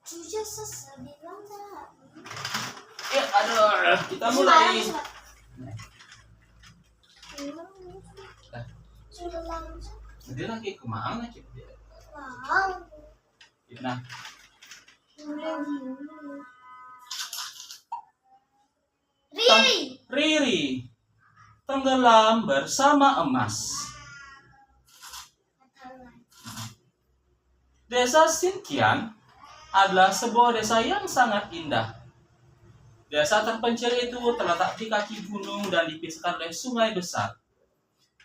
Jujur bilang dah. Ya, aduh, kita mulai. Sudah langsung. Dia lagi kemana cik? Wow. Nah, Riri. Riri tenggelam bersama emas. Desa Sinkian adalah sebuah desa yang sangat indah. Desa terpencil itu terletak di kaki gunung dan dipisahkan oleh sungai besar.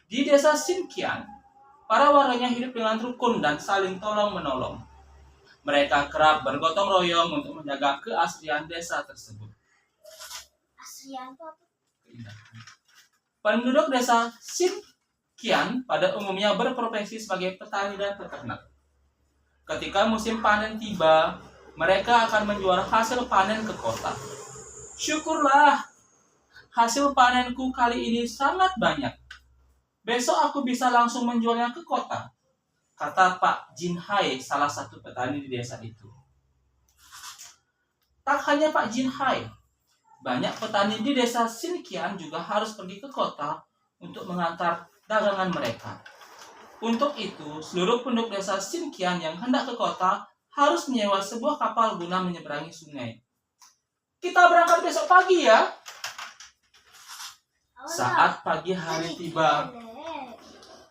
Di desa Sinkian, para warganya hidup dengan rukun dan saling tolong-menolong. Mereka kerap bergotong royong untuk menjaga keaslian desa tersebut. Aslian itu apa? Penduduk desa Sinkian pada umumnya berprofesi sebagai petani dan peternak. Ketika musim panen tiba, mereka akan menjual hasil panen ke kota. Syukurlah, hasil panenku kali ini sangat banyak. Besok aku bisa langsung menjualnya ke kota, kata Pak Jinhai, salah satu petani di desa itu. Tak hanya Pak Jinhai, banyak petani di desa Sinkian juga harus pergi ke kota untuk mengantar dagangan mereka. Untuk itu, seluruh penduduk desa Sinkian yang hendak ke kota harus menyewa sebuah kapal guna menyeberangi sungai. Kita berangkat besok pagi ya. Saat pagi hari tiba,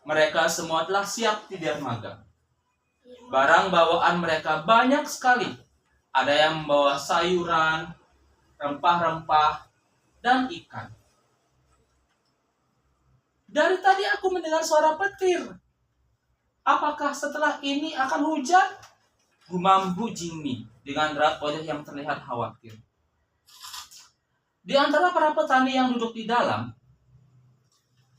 mereka semua telah siap di dermaga. Barang bawaan mereka banyak sekali. Ada yang membawa sayuran, rempah-rempah, dan ikan. Dari tadi aku mendengar suara petir. Apakah setelah ini akan hujan? Gumam Bu Jingmi dengan raut wajah yang terlihat khawatir. Di antara para petani yang duduk di dalam,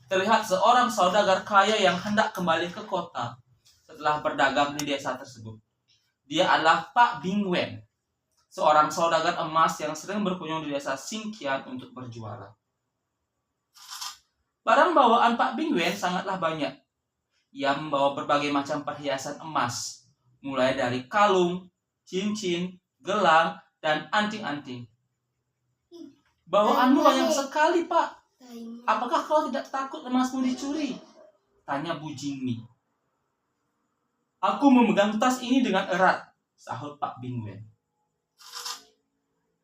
terlihat seorang saudagar kaya yang hendak kembali ke kota setelah berdagang di desa tersebut. Dia adalah Pak Bingwen, seorang saudagar emas yang sering berkunjung di desa Sinkian untuk berjualan. Barang bawaan Pak Bingwen sangatlah banyak. Ia membawa berbagai macam perhiasan emas, mulai dari kalung, cincin, gelang, dan anting-anting. Bawaanmu banyak sekali, Pak. Apakah kau tidak takut emasmu dicuri? Tanya Bu Jingmi. Aku memegang tas ini dengan erat, sahut Pak Bingwen.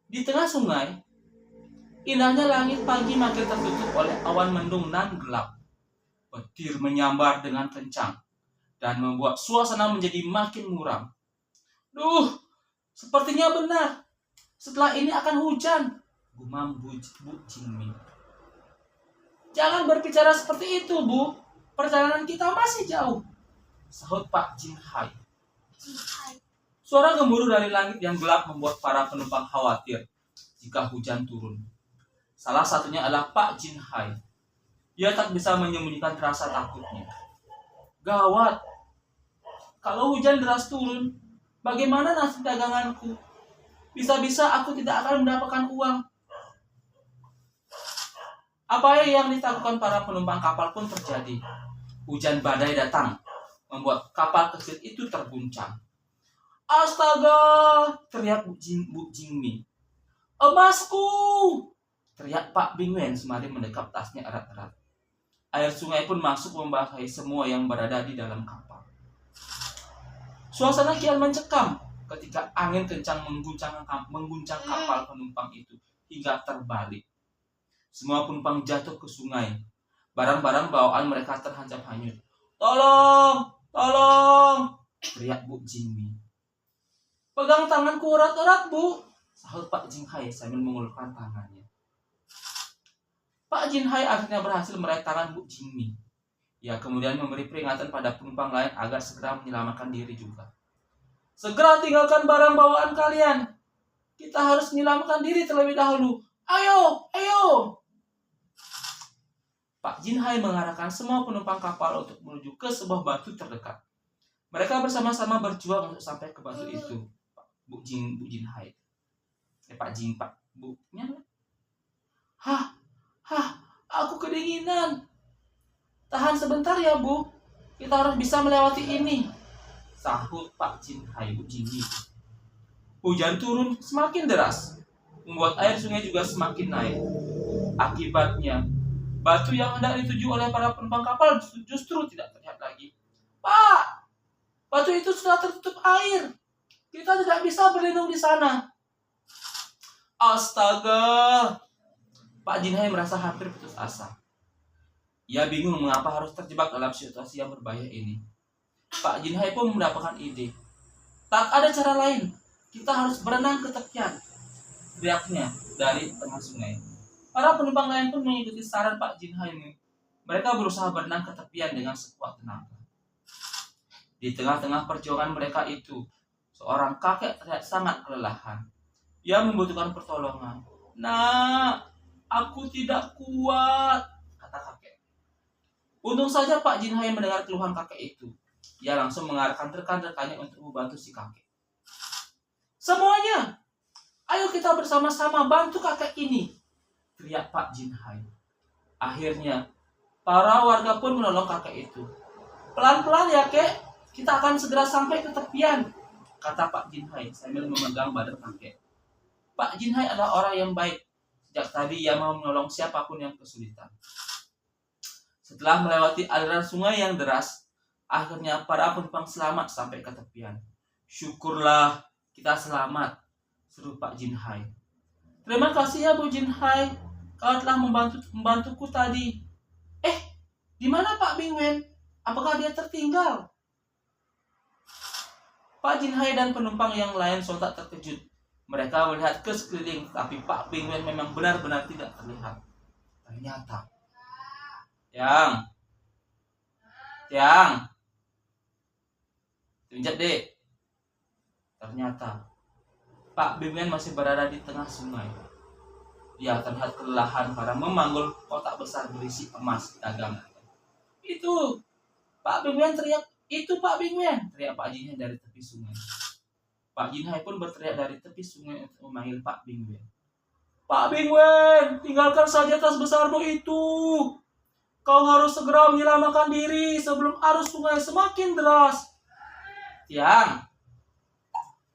Di tengah sungai, indahnya langit pagi makin tertutup oleh awan mendung nan gelap. Petir menyambar dengan kencang dan membuat suasana menjadi makin muram. Duh, sepertinya benar. Setelah ini akan hujan, gumam Bu Jingmi. Jangan berbicara seperti itu, Bu. Perjalanan kita masih jauh, sahut Pak Jinhai. Suara gemuruh dari langit yang gelap membuat para penumpang khawatir jika hujan turun. Salah satunya adalah Pak Jinhai. Dia tak bisa menyembunyikan rasa takutnya. Gawat, kalau hujan deras turun, bagaimana nasib daganganku? Bisa-bisa aku tidak akan mendapatkan uang. Apa yang ditakutkan para penumpang kapal pun terjadi. Hujan badai datang, membuat kapal kecil itu terguncang. Astaga, teriak Bu Jingmi. Emasku, teriak Pak Bingwen sembari mendekap tasnya erat-erat. Air sungai pun masuk membasahi semua yang berada di dalam kapal. Suasana kian mencekam ketika angin kencang mengguncang kapal penumpang itu hingga terbalik. Semua penumpang jatuh ke sungai. Barang-barang bawaan mereka terhancam hanyut. Tolong, tolong, teriak Bu Jingmi. Pegang tanganku erat-erat, Bu, sahut Pak Jinhai sambil mengulurkan tangannya. Pak Jinhai akhirnya berhasil meraih tangan Bu Jingmi. Ia kemudian memberi peringatan pada penumpang lain agar segera menyelamatkan diri juga. Segera tinggalkan barang bawaan kalian. Kita harus menyelamatkan diri terlebih dahulu. Ayo, ayo. Pak Jinhai mengarahkan semua penumpang kapal untuk menuju ke sebuah batu terdekat. Mereka bersama-sama berjuang untuk sampai ke batu itu. Bu Jinhai. Pak Bu. Hah, aku kedinginan. Tahan sebentar ya, Bu. Kita harus bisa melewati ini, sahut Pak Jinhai Bu Jingmi. Hujan turun semakin deras, membuat air sungai juga semakin naik. Akibatnya, batu yang hendak dituju oleh para penumpang kapal justru tidak terlihat lagi. Pak, batu itu sudah tertutup air. Kita tidak bisa berlindung di sana. Astaga. Pak Jinhai merasa hampir putus asa. Ia bingung mengapa harus terjebak dalam situasi yang berbahaya ini. Pak Jinhai pun mendapatkan ide. Tak ada cara lain. Kita harus berenang ke tepian. Teriaknya dari tengah sungai. Para penumpang lain pun mengikuti saran Pak Jinhai ini. Mereka berusaha berenang ke tepian dengan sekuat tenaga. Di tengah-tengah perjuangan mereka itu, seorang kakek terlihat sangat kelelahan. Ia membutuhkan pertolongan. Nak, aku tidak kuat, kata kakek. Untung saja Pak Jinhai mendengar keluhan kakek itu. Ia langsung mengarahkan rekan-rekannya untuk membantu si kakek. Semuanya, ayo kita bersama-sama bantu kakek ini, teriak Pak Jinhai. Akhirnya, para warga pun menolong kakek itu. Pelan-pelan ya kek, kita akan segera sampai ke tepian, kata Pak Jinhai sambil memegang badan kakek. Pak Jinhai adalah orang yang baik. Sejak tadi ia mau menolong siapapun yang kesulitan. Setelah melewati aliran sungai yang deras, akhirnya para penumpang selamat sampai ke tepian. Syukurlah kita selamat, seru Pak Jinhai. Terima kasih ya Bu Jinhai, kau telah membantuku tadi. Di mana Pak Bingwen? Apakah dia tertinggal? Pak Jinhai dan penumpang yang lain sontak terkejut. Mereka melihat ke sekeliling, tapi Pak Bingwen memang benar-benar tidak terlihat. Ternyata, Tiang, tunjuk dek. Ternyata, Pak Bingwen masih berada di tengah sungai. Dia terlihat kelelahan karena memanggul kotak besar berisi emas dagangan. Itu, Pak Bingwen teriak. Itu Pak Bingwen, teriak Pak Jinhai dari tepi sungai. Pak Jinhai pun berteriak dari tepi sungai untuk memanggil Pak Bingwen. Pak Bingwen, tinggalkan saja tas besarmu itu. Kau harus segera menyelamatkan diri sebelum arus sungai semakin deras. Tiang.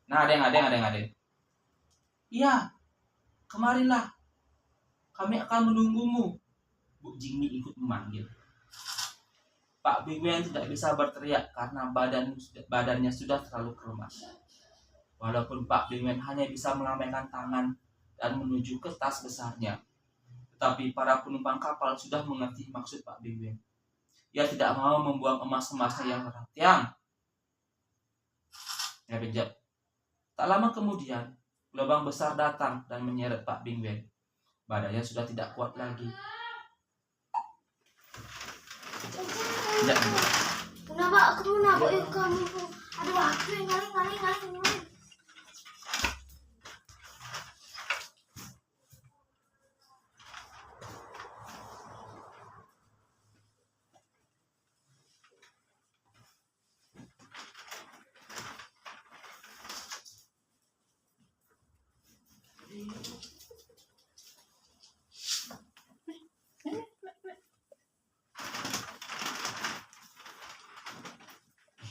Nah, adeng. Iya, kemarilah. Kami akan menunggumu. Bu Jingmi ikut memanggil. Pak Bingwen tidak bisa berteriak karena badannya sudah terlalu keremas. Walaupun Pak Bingwen hanya bisa melambaikan tangan dan menuju ke tas besarnya, tetapi para penumpang kapal sudah mengerti maksud Pak Bingwen. Ia tidak mau membuang emas-emasnya yang berat. Tiang. Ya bejat. Tak lama kemudian, gelombang besar datang dan menyeret Pak Bingwen. Badannya sudah tidak kuat lagi. Tidak. Kenapa aku menabuk kamu? Aduh, aku yang ngaling.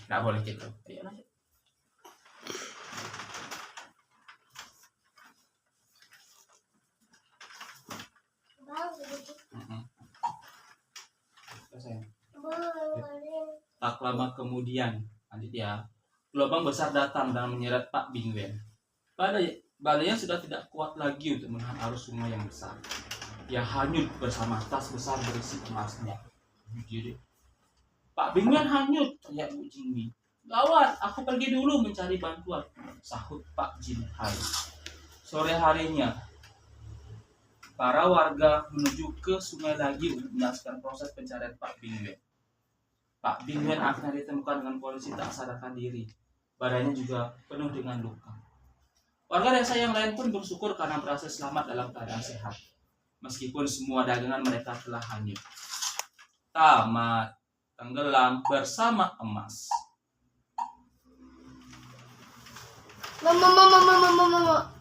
Nggak boleh gitu. Ayo lanjut. Tak lama kemudian, lanjut ya. Gelombang besar datang dan menyeret Pak Bingwen. Badannya sudah tidak kuat lagi untuk menahan arus sungai yang besar. Ia hanyut bersama tas besar berisi emasnya. Jadi, Pak Bingwen hanyut, teriak Bu Jingmi. Gawat, aku pergi dulu mencari bantuan, sahut Pak Jinhai. Sore harinya, para warga menuju ke sungai lagi untuk menyaksikan proses pencarian Pak Bingwen. Pak Bingwen akhirnya ditemukan dengan polisi tak sadarkan diri. Badannya juga penuh dengan luka. Warga desa yang lain pun bersyukur karena berhasil selamat dalam keadaan sehat, meskipun semua dagangan mereka telah hanyut. Tamat. Tenggelam bersama emas. Mama.